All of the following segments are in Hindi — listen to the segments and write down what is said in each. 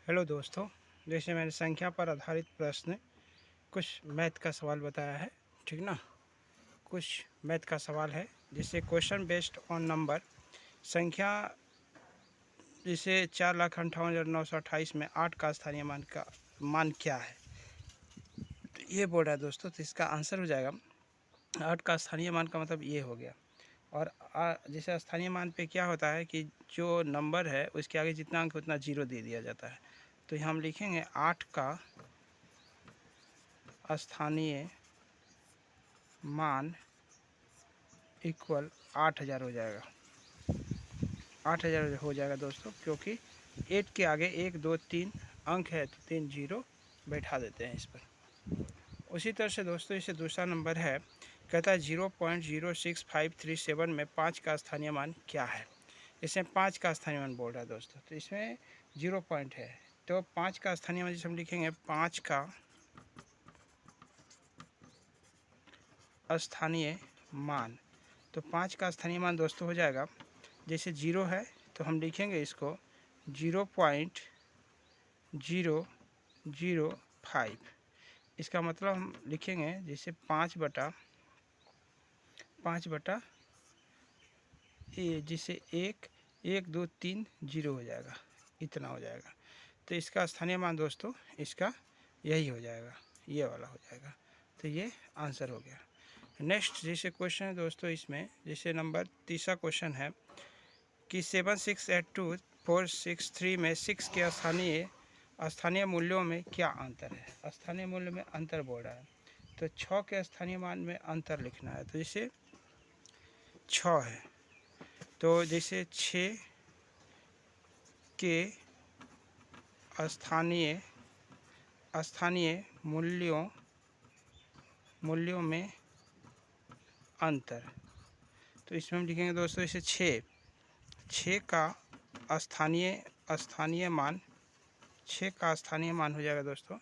हेलो दोस्तों, जैसे मैंने संख्या पर आधारित प्रश्न कुछ मैथ का सवाल बताया है, ठीक ना। कुछ मैथ का सवाल है जिसे क्वेश्चन बेस्ड ऑन नंबर संख्या, जैसे 4,58,928 में 8 का स्थानीय मान क्या है, तो ये बोल रहा है दोस्तों। तो इसका आंसर हो जाएगा 8 का स्थानीय मान का मतलब ये हो गया। और जैसे स्थानीय मान पे क्या होता है कि जो नंबर है उसके आगे जितना अंक उतना जीरो दे दिया जाता है। तो यहाँ हम लिखेंगे 8 का स्थानीय मान इक्वल 8,000 हो जाएगा। 8,000 हो जाएगा दोस्तों, क्योंकि 8 के आगे 1 2 3 अंक है तो 3 जीरो बैठा देते हैं इस पर। उसी तरह से दोस्तों इसे दूसरा नंबर है, कहता है 0.06537 में 5 का स्थानीय मान क्या है। इसमें 5 का स्थानीय मान बोल रहा है दोस्तों, तो इसमें 0 पॉइंट है। तो 5 का स्थानीय मान जैसे हम लिखेंगे 5 का स्थानीय मान, तो 5 का स्थानीय मान दोस्तों हो जाएगा, जैसे 0 है तो हम लिखेंगे इसको 0.005। इसका मतलब हम लिखेंगे जैसे 5/5 जिसे 1 1 2 3 0 हो जाएगा, इतना हो जाएगा। तो इसका स्थानीय मान दोस्तों इसका यही हो जाएगा, ये वाला हो जाएगा। तो ये आंसर हो गया। नेक्स्ट जैसे क्वेश्चन है दोस्तों, इसमें जैसे नंबर तीसरा क्वेश्चन है कि 7682,463 में 6 के स्थानीय मूल्यों में क्या अंतर है। स्थानीय मूल्य में अंतर बोल रहा है, तो 6 के स्थानीय मान में अंतर लिखना है। तो जैसे 6 है तो जैसे 6 के स्थानीय मूल्यों में अंतर, तो इसमें हम लिखेंगे दोस्तों जैसे 6 का स्थानीय मान, 6 का स्थानीय मान हो जाएगा दोस्तों।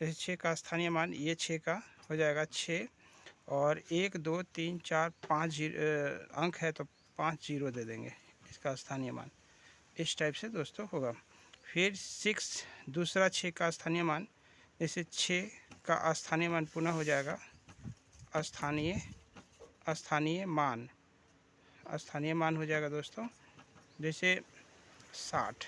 जैसे 6 का स्थानीय मान, ये 6 का हो जाएगा 6 और 1 2 3 4 5 अंक है तो 5 जीरो दे देंगे इसका स्थानीय मान। इस टाइप से दोस्तों होगा। फिर 6 दूसरा 6 का स्थानीय मान, जैसे 6 का स्थानीय मान पुनः हो जाएगा स्थानीय मान हो जाएगा दोस्तों, जैसे 60।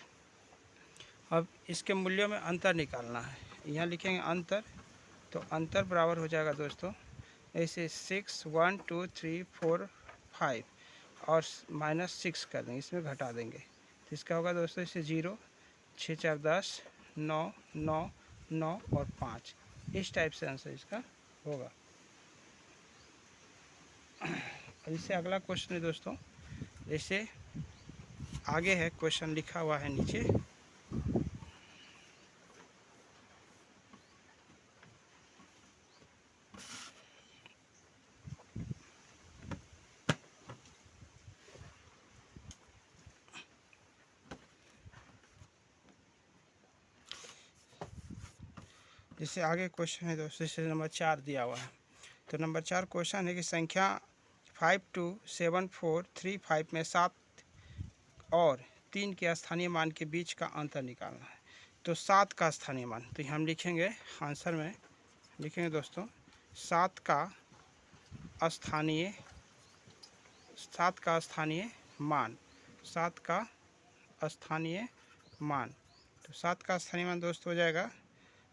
अब इसके मूल्यों में अंतर निकालना है, यहाँ लिखेंगे अंतर, तो अंतर बराबर हो जाएगा दोस्तों ऐसे 6 1 2 3 4 5 और -6 कर देंगे, इसमें घटा देंगे तो इसका होगा दोस्तों इसे 0 6 4 10 9 9 9 और 5। इस टाइप से आंसर इसका होगा। इससे अगला क्वेश्चन है दोस्तों, जैसे आगे है क्वेश्चन लिखा हुआ है नीचे, जैसे आगे क्वेश्चन है दोस्तों, जैसे नंबर 4 दिया हुआ है। तो नंबर 4 क्वेश्चन है कि संख्या 527435 में 7 और 3 के स्थानीय मान के बीच का अंतर निकालना है। तो 7 का स्थानीय मान, तो हम लिखेंगे आंसर में लिखेंगे दोस्तों 7 का स्थानीय मान, 7 का स्थानीय मान। तो 7 का स्थानीय मान दोस्तों हो जाएगा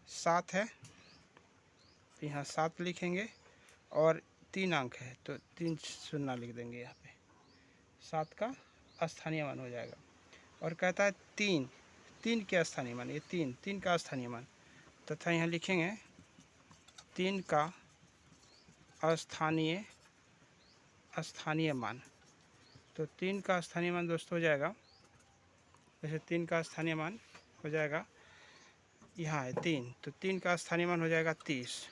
7 है तो यहाँ 7 लिखेंगे और 3 अंक है तो 3 शून्य लिख देंगे यहाँ पे, 7 का स्थानीय मान हो जाएगा। और कहता है 3 के स्थानीय मान, ये 3 का स्थानीय मान, तथा यहाँ लिखेंगे 3 का स्थानीय मान। तो 3 का स्थानीय मान दोस्तों हो जाएगा, जैसे 3 का स्थानीय मान हो जाएगा, यहाँ है 3 तो 3 का स्थानीय मान हो जाएगा 30।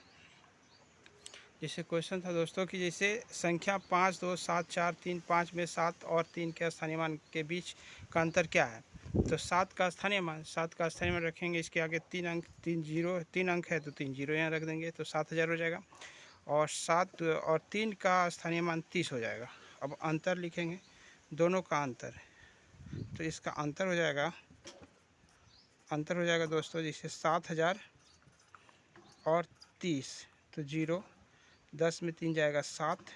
जैसे क्वेश्चन था दोस्तों कि जैसे संख्या 5 2 7 4 3 5 में 7 और 3 के स्थानीय मान के बीच का अंतर क्या है। तो 7 का स्थानीय मान, 7 का स्थानीय मान रखेंगे, इसके आगे 3 अंक 3 अंक है तो 3 जीरो यहाँ रख देंगे तो 7,000 हो जाएगा। और 7 और 3 का स्थानीय मान 30 हो जाएगा। अब अंतर लिखेंगे, दोनों का अंतर, तो इसका अंतर हो जाएगा अंतर हो जाएगा दोस्तों, जैसे 7000 और 30, तो 0, 10 में 3 जाएगा 7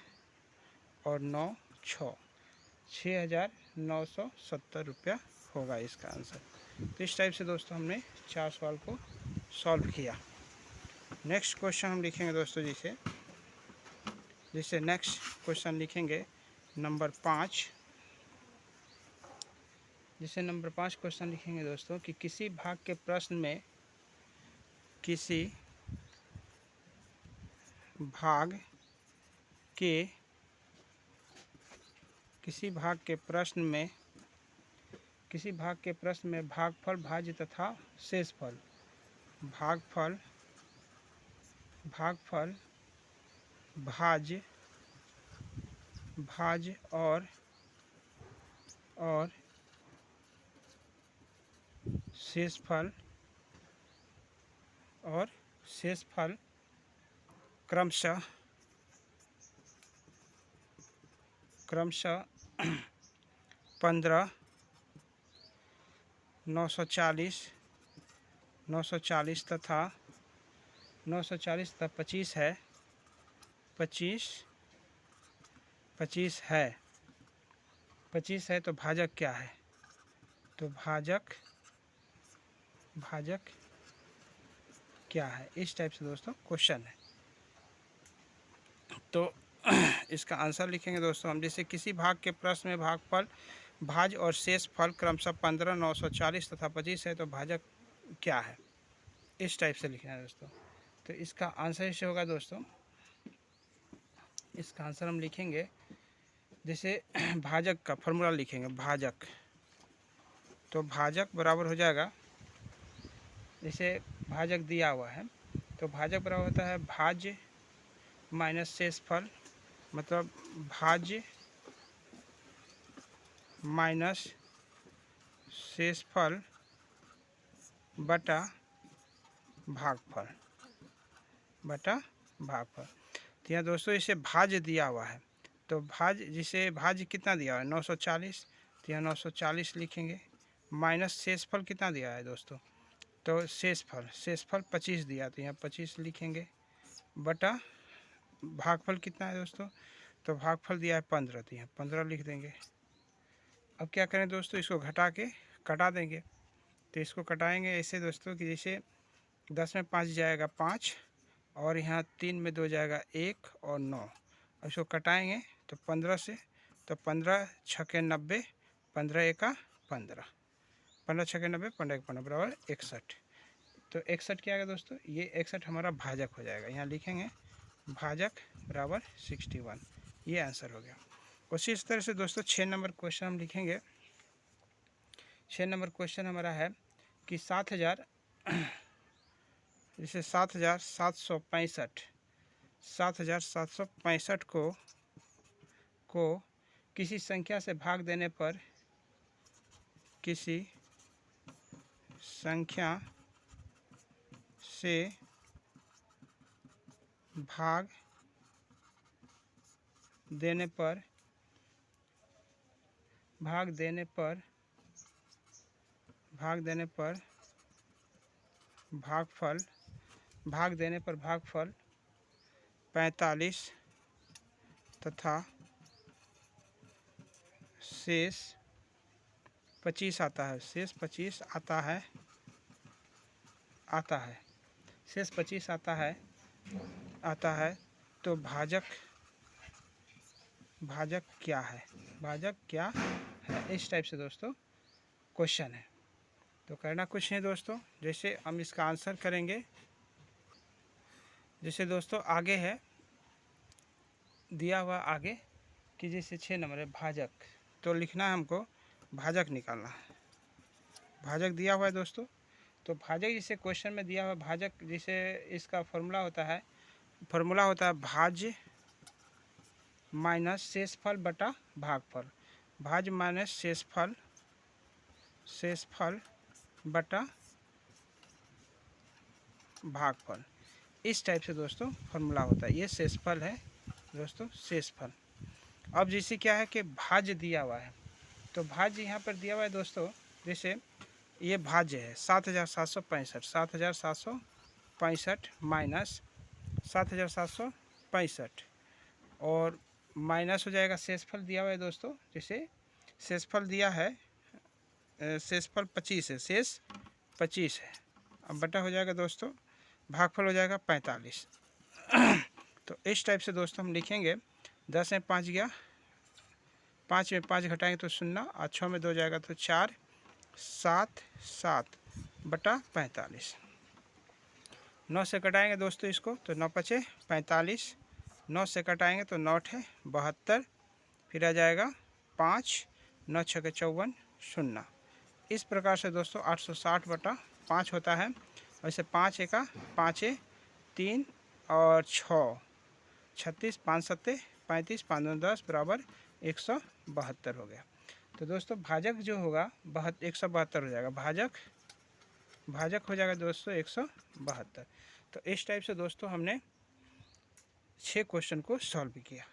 और 9 6, 6970 रुपया होगा इसका आंसर। तो इस टाइप से दोस्तों हमने 4 सवाल को सॉल्व किया। नेक्स्ट क्वेश्चन हम लिखेंगे दोस्तों, जैसे नेक्स्ट क्वेश्चन लिखेंगे नंबर 5। जैसे नंबर 5 क्वेश्चन लिखेंगे दोस्तों कि किसी भाग के प्रश्न में किसी भाग के प्रश्न में भागफल, भाज्य तथा शेषफल, भागफल, भाज्य और शेषफल क्रमशः 15, 940 तथा 25 है। 25 है तो भाजक क्या है? तो भाजक क्या है? इस टाइप से दोस्तों क्वेश्चन है। तो इसका आंसर लिखेंगे दोस्तों हम, जैसे किसी भाग के प्रश्न में भागफल, भाज्य और शेष फल क्रमशः 15, 940 तथा 25 है तो भाजक क्या है? इस टाइप से लिखना है दोस्तों। तो इसका आंसर ऐसे होगा दोस्तों, इसका आंसर हम लिखेंगे जैसे भाजक का फॉर्मूला लिखेंगे, भाजक, तो भाजक बराबर हो जाएगा, जैसे भाजक दिया हुआ है तो भाजक बराबर होता है भाज्य माइनस शेषफल, मतलब भाज्य माइनस शेषफल बटा भागफल। तो यहाँ दोस्तों इसे भाज्य दिया हुआ है, तो भाज्य कितना दिया हुआ है? 940, तो यहाँ 940 लिखेंगे, माइनस शेषफल कितना दिया है दोस्तों? तो शेषफल 25 दिया, तो यहाँ 25 लिखेंगे, बटा भागफल कितना है दोस्तों? तो भागफल दिया है 15, तो यहाँ 15 लिख देंगे। अब क्या करें दोस्तों, इसको घटा के कटा देंगे। तो इसको कटाएंगे ऐसे दोस्तों कि जैसे 10 में 5 जाएगा 5, और यहाँ 3 में 2 जाएगा 1 और 9। अब इसको कटाएंगे तो 15 से, तो 15 छक्के 90, 15 एका 15, 15 छक्के 90, 15 एका 15 बराबर 61। तो 61 क्या आएगा दोस्तों? ये 61 हमारा भाजक हो जाएगा। यहाँ लिखेंगे भाजक बराबर 61, ये आंसर हो गया। उसी इस तरह से दोस्तों 6 नंबर क्वेश्चन हम लिखेंगे। 6 नंबर क्वेश्चन हमारा है कि 7000, जैसे 7765 को किसी संख्या से भाग देने पर, किसी संख्या से भाग देने पर भागफल 45 तथा शेष 25 आता है। शेष 25 आता है तो भाजक क्या है? इस टाइप से दोस्तों क्वेश्चन है। तो करना कुछ नहीं दोस्तों, जैसे हम इसका आंसर करेंगे, जैसे दोस्तों आगे है दिया हुआ आगे कि जैसे 6 नंबर है भाजक, तो लिखना है हमको भाजक निकालना है। भाजक दिया हुआ है दोस्तों, तो भाजक जैसे क्वेश्चन में दिया हुआ भाजक, जैसे इसका फॉर्मूला होता है भाज्य माइनस शेषफल बटा भागफल, भाज्य माइनस शेषफल बटा भागफल। इस टाइप से दोस्तों फॉर्मूला होता है। ये शेषफल है दोस्तों, शेषफल। अब जैसे क्या है कि भाज्य दिया हुआ है, तो भाज्य यहाँ पर दिया हुआ है दोस्तों, जैसे ये भाज्य है 7,765, 7,765 माइनस 7,765 और माइनस हो जाएगा शेषफल दिया हुआ है दोस्तों। जैसे शेषफल दिया है, शेषफल 25 है, शेष 25 है। अब बटा हो जाएगा दोस्तों, भागफल हो जाएगा 45। तो इस टाइप से दोस्तों हम लिखेंगे 10 में 5 गया, 5 में 5 घटाएंगे तो 0 और 6 में 2 जाएगा तो 4, 7 7 बटा 45। 9 से कटाएंगे दोस्तों इसको तो 9 पचे 45, 9 से कटाएंगे तो 9 है 72, फिर आ जाएगा 5, 9 6 के 54, 0। इस प्रकार से दोस्तों 860 बटा 5 होता है। वैसे 5 एका 5 3 और 6 36, 5 सत्ते 35, 5 दूनी 10 बराबर 172 हो गया। तो दोस्तों भाजक जो होगा 172 हो जाएगा, भाजक हो जाएगा दोस्तों 172। तो इस टाइप से दोस्तों हमने 6 क्वेश्चन को सॉल्व किया।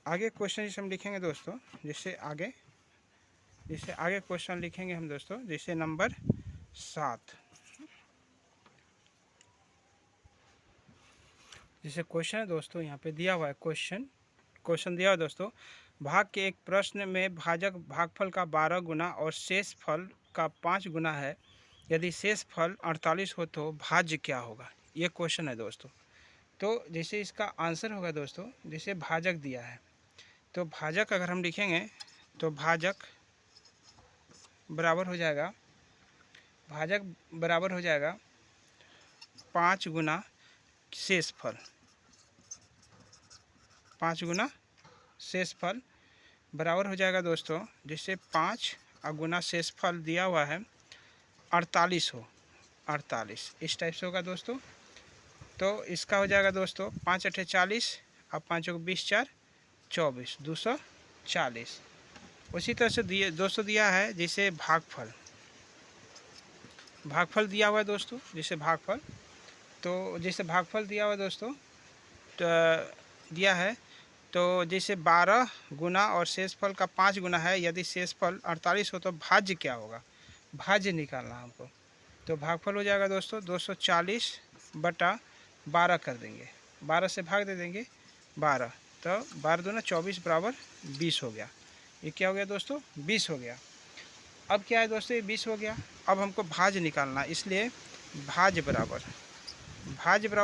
आगे क्वेश्चन जिसे हम लिखेंगे दोस्तों, जैसे आगे क्वेश्चन लिखेंगे हम दोस्तों, जैसे नंबर 7। जैसे क्वेश्चन है दोस्तों, यहाँ पे दिया हुआ है क्वेश्चन दिया हुआ है दोस्तों, भाग के एक प्रश्न में भाजक भागफल का 12 गुना और शेष फल का 5 गुना है। यदि शेष फल 48 हो तो भाज्य क्या होगा? ये क्वेश्चन है दोस्तों। तो जैसे इसका आंसर होगा दोस्तों, जैसे भाजक दिया है तो भाजक अगर हम लिखेंगे तो भाजक बराबर हो जाएगा, 5 गुना शेष फल, 5 गुना शेष फल बराबर हो जाएगा दोस्तों, जिससे 5 और गुना शेष फल दिया हुआ है 48 हो, 48 इस टाइप से होगा दोस्तों। तो इसका हो जाएगा दोस्तों 5 अठे 40 और 5 को 20 4 24, 240। उसी तरह से दोस्तों दिया है जैसे भागफल दिया हुआ है दोस्तों, जैसे भागफल, तो जैसे भागफल दिया हुआ है दोस्तों, तो दिया है तो जैसे 12 गुना और शेषफल का 5 गुना है। यदि शेषफल 48 हो तो भाज्य क्या होगा? भाज्य निकालना हमको। तो भागफल हो जाएगा दोस्तों 240 बटा 12 कर देंगे, 12 से भाग दे देंगे 12, तो 12 दूना 24 बराबर 20 हो गया। ये क्या हो गया दोस्तों? 20 हो गया। अब क्या है दोस्तों, ये 20 हो गया। अब हमको भाज्य निकालना, इसलिए भाज्य बराबर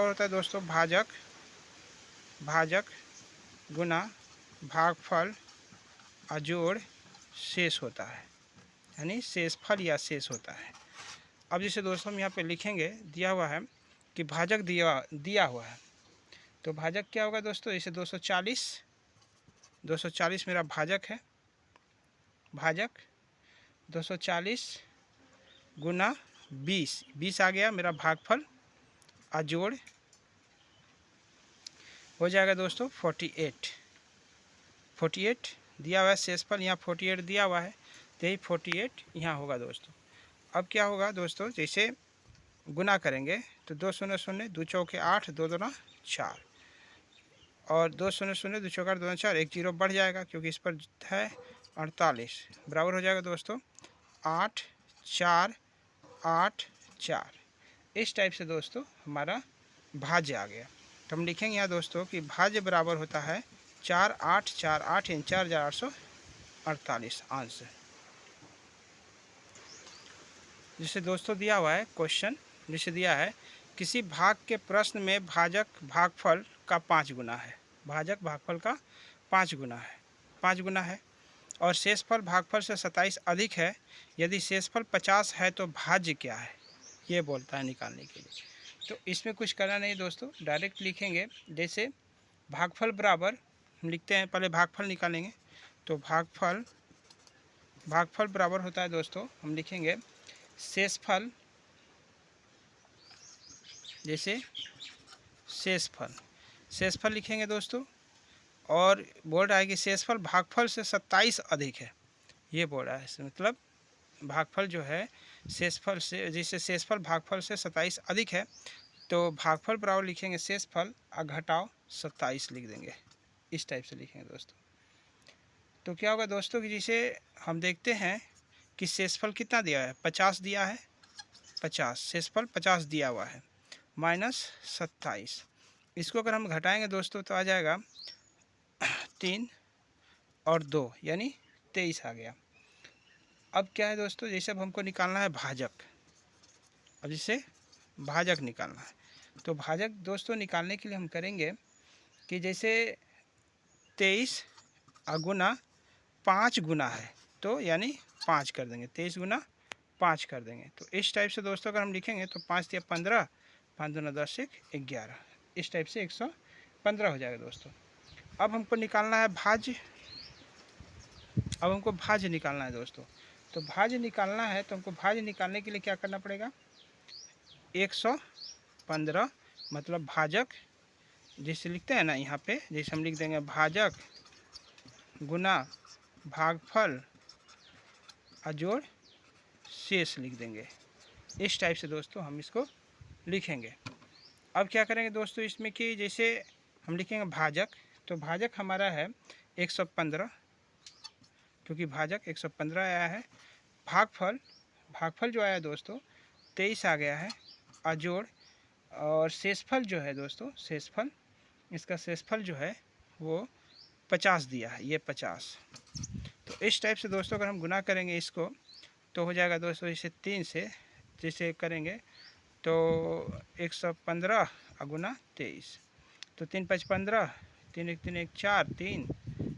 होता है दोस्तों, भाजक गुना भागफल अजोड़ शेष होता है, यानी शेषफल या शेष होता है। अब जैसे दोस्तों हम यहाँ पे लिखेंगे, दिया हुआ है कि भाजक दिया हुआ है, तो भाजक क्या होगा दोस्तों? जैसे 240 मेरा भाजक है, भाजक 240 गुना 20 आ गया मेरा भागफल, अजोड़ हो जाएगा दोस्तों 48 दिया हुआ है शेषफल, यहाँ 48 दिया हुआ है, तो यही 48 यहाँ होगा दोस्तों। अब क्या होगा दोस्तों, जैसे गुना करेंगे तो 2 शून्य शून्य 2 चौके 8 2 दूना 4 और 2 शून्य शून्य 2 चौके 8 2 दूना 4, एक जीरो बढ़ जाएगा क्योंकि इस पर है 48, बराबर हो जाएगा दोस्तों 8 4 8 4। इस टाइप से दोस्तों हमारा भाज्य आ गया। तो हम लिखेंगे यहाँ दोस्तों कि भाज्य बराबर होता है 4 8 4 8 इन 4848 आंसर। जिसे दोस्तों दिया हुआ है क्वेश्चन, जिसे दिया है किसी भाग के प्रश्न में भाजक भागफल का 5 गुना है, भाजक भागफल का 5 गुना है और शेषफल भागफल से 27 अधिक है। यदि शेषफल 50 है तो भाज्य क्या है? ये बोलता है निकालने के लिए। तो इसमें कुछ करना नहीं दोस्तों, डायरेक्ट लिखेंगे। जैसे भागफल बराबर हम लिखते हैं, पहले भागफल निकालेंगे तो भागफल बराबर होता है दोस्तों, हम लिखेंगे शेषफल, जैसे शेषफल लिखेंगे दोस्तों, और बोल रहा है कि शेषफल भागफल से 27 अधिक है, ये बोल रहा है। मतलब भागफल जो है शेषफल से, जैसे शेषफल भागफल से 27 अधिक है, तो भागफल बराबर लिखेंगे शेषफल और घटाओ 27 लिख देंगे, इस टाइप से लिखेंगे दोस्तों। तो क्या होगा दोस्तों कि जिसे हम देखते हैं कि शेषफल कितना दिया है, 50 दिया है, 50 शेषफल 50 दिया हुआ है, माइनस 27। इसको अगर हम घटाएंगे दोस्तों तो आ जाएगा 3 और 2 यानी 23 आ गया। अब क्या है दोस्तों, जैसे अब हमको निकालना है भाजक, अब जिसे भाजक निकालना है तो भाजक दोस्तों निकालने के लिए हम करेंगे कि जैसे 23 गुना 5 गुना है तो यानी 5 कर देंगे, 23 गुना 5 कर देंगे। तो इस टाइप से दोस्तों अगर हम लिखेंगे तो 5 या 15, 5 दूना 10 एक 11, इस टाइप से 115 हो जाएगा दोस्तों। अब हमको निकालना है भाज्य, अब हमको भाज्य निकालना है दोस्तों। तो भाज्य निकालना है तो हमको भाज्य निकालने के लिए क्या करना पड़ेगा, 115 मतलब भाजक, जैसे लिखते हैं ना यहाँ पे, जैसे हम लिख देंगे भाजक गुना भागफल अजोड़ शेष लिख देंगे। इस टाइप से दोस्तों हम इसको लिखेंगे। अब क्या करेंगे दोस्तों इसमें कि जैसे हम लिखेंगे भाजक, तो भाजक हमारा है 115, क्योंकि भाजक 115 आया है। भागफल, भागफल जो आया दोस्तों 23 आ गया है, अजोड़ और शेषफल जो है दोस्तों, शेषफल, इसका शेषफल जो है वो 50 दिया है, ये 50। तो इस टाइप से दोस्तों अगर हम गुना करेंगे इसको तो हो जाएगा दोस्तों, इसे 3 से जैसे करेंगे तो 115 गुना 23, तो 3 5 15, 3 1 3 1 4 3,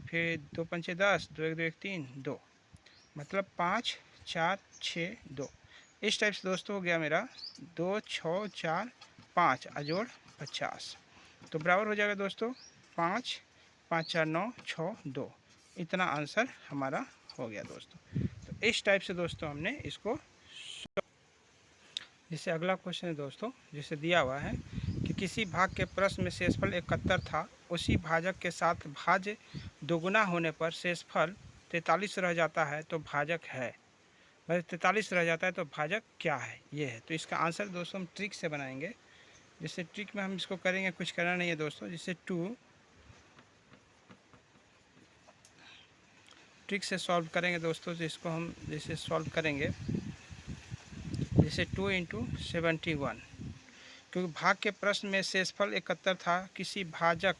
फिर 2 5 10, 2 1 2 1 3 2, मतलब 5 4 6 2। इस टाइप से दोस्तों हो गया मेरा 2 6 4 5 अजोड़ 50, तो बराबर हो जाएगा दोस्तों 5 5 4 9 6 2। इतना आंसर हमारा हो गया दोस्तों। तो इस टाइप से दोस्तों हमने इसको, जैसे अगला क्वेश्चन है दोस्तों, जिसे दिया हुआ है कि किसी भाग के प्रश्न में शेषफल 71 था, उसी भाजक के साथ भाज्य दोगुना होने पर शेषफल 43 रह जाता है तो भाजक है, भाई 43 रह जाता है तो भाजक क्या है, ये है। तो इसका आंसर दोस्तों हम ट्रिक से बनाएंगे। जैसे ट्रिक में हम इसको करेंगे, कुछ करना नहीं है दोस्तों, जैसे ट्रिक से सॉल्व करेंगे दोस्तों। तो इसको हम जैसे सॉल्व करेंगे, जैसे 2 × 71, क्योंकि भाग के प्रश्न में शेषफल 71 था, किसी भाजक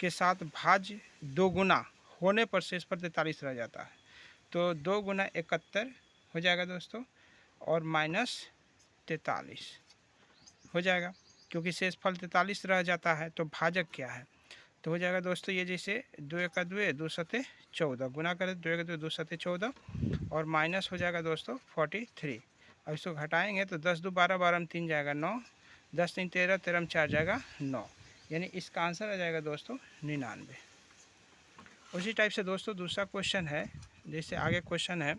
के साथ भाज्य दोगुना होने पर शेषफल 43 रह जाता है, तो 2 गुना 71 हो जाएगा दोस्तों और माइनस 43 हो जाएगा, क्योंकि शेषफल 43 रह जाता है तो भाजक क्या है, तो हो जाएगा दोस्तों ये जैसे 2 1 2 2 7 14 गुना करें, 2 1 2 2 7 14 और माइनस हो जाएगा दोस्तों 43। अब इसको घटाएंगे तो 10 2 12, 12 में 3 जाएगा 9, 10 3 13, 13 में 4 जाएगा 9, यानी इसका आंसर आ जाएगा दोस्तों 99। उसी टाइप से दोस्तों दूसरा क्वेश्चन है, जैसे आगे क्वेश्चन है,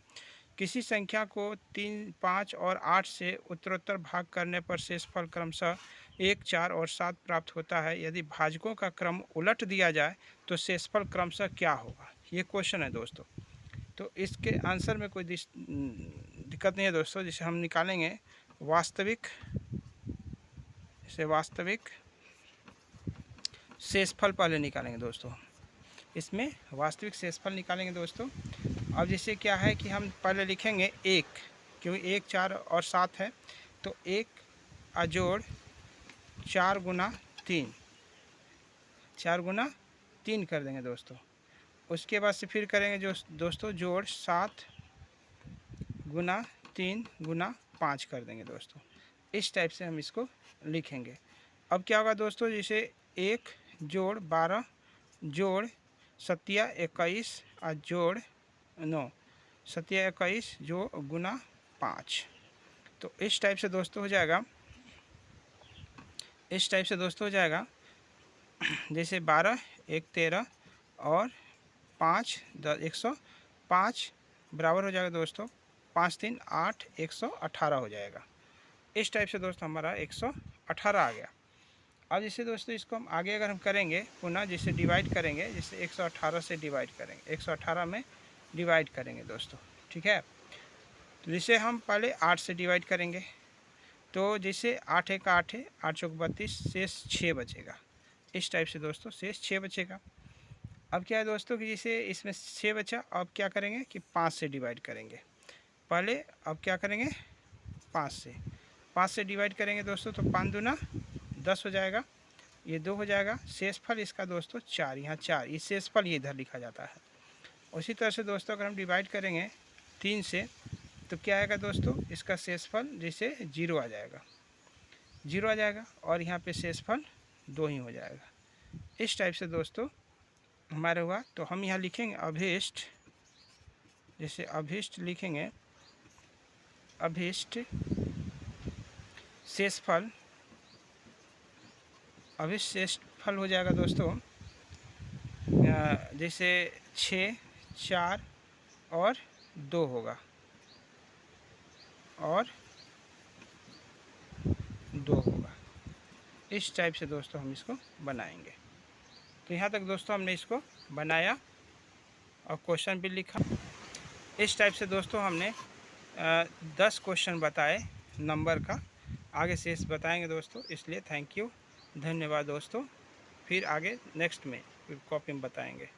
किसी संख्या को 3 5 और 8 से उत्तरोत्तर भाग करने पर शेषफल क्रमशः 1 4 और 7 प्राप्त होता है, यदि भाजकों का क्रम उलट दिया जाए तो शेषफल क्रमशः क्या होगा, ये क्वेश्चन है दोस्तों। तो इसके आंसर में कोई दिक्कत नहीं है दोस्तों। जैसे हम निकालेंगे वास्तविक, जैसे वास्तविक शेषफल पहले निकालेंगे दोस्तों, इसमें वास्तविक शेषफल निकालेंगे दोस्तों। अब जैसे क्या है कि हम पहले लिखेंगे 1, क्योंकि 1 4 और 7 है, तो 1 अजोड़ 4 गुना 3, 4 गुना 3 कर देंगे दोस्तों। उसके बाद से फिर करेंगे जो दोस्तों जोड़ 7 गुना 3 गुना 5 कर देंगे दोस्तों। इस टाइप से हम इसको लिखेंगे। अब क्या होगा दोस्तों, जैसे 1 जोड़ 12 जोड़ 7 21 और जोड़ 9, 7 21 जो गुना 5, तो इस टाइप से दोस्तों हो जाएगा, इस टाइप से दोस्तों हो जाएगा जैसे 12 1 13 और 5 10 105 बराबर हो जाएगा दोस्तों 5 3 8 118 हो जाएगा। इस टाइप से दोस्तों हमारा 118 आ गया। अब जैसे दोस्तों इसको हम आगे अगर हम करेंगे पुनः, जैसे डिवाइड करेंगे, जैसे 118 से डिवाइड करेंगे, 118 में डिवाइड करेंगे दोस्तों, ठीक है। तो जैसे हम पहले 8 से डिवाइड करेंगे, तो जैसे 8 1 8 है, 8 चौक 32, शेष 6 बचेगा। इस टाइप से दोस्तों शेष 6 बचेगा। अब क्या है दोस्तों कि जैसे इसमें 6 बचा, अब क्या करेंगे कि 5 से डिवाइड करेंगे, पहले अब क्या करेंगे 5 से, 5 से डिवाइड करेंगे दोस्तों, तो 5 दूना 10 हो जाएगा, ये 2 हो जाएगा। शेषफल इसका दोस्तों 4, यहाँ 4, ये शेषफल ये इधर लिखा जाता है। उसी तरह से दोस्तों अगर हम डिवाइड करेंगे 3 से, तो क्या आएगा दोस्तों, इसका शेषफल जैसे 0 आ जाएगा, 0 आ जाएगा, और यहाँ पे शेषफल 2 ही हो जाएगा। इस टाइप से दोस्तों हमारा हुआ। तो हम यहाँ लिखेंगे अभिष्ट, जैसे अभिष्ट लिखेंगे, अभिष्ट शेषफल, अभिष्ट शेषफल हो जाएगा दोस्तों जैसे 6, 4 और 2 होगा, और 2 होगा। इस टाइप से दोस्तों हम इसको बनाएंगे। तो यहाँ तक दोस्तों हमने इसको बनाया और क्वेश्चन भी लिखा। इस टाइप से दोस्तों हमने 10 क्वेश्चन बताए नंबर का, आगे शेष बताएंगे दोस्तों। इसलिए थैंक यू, धन्यवाद दोस्तों। फिर आगे नेक्स्ट में फिर कॉपी में बताएंगे।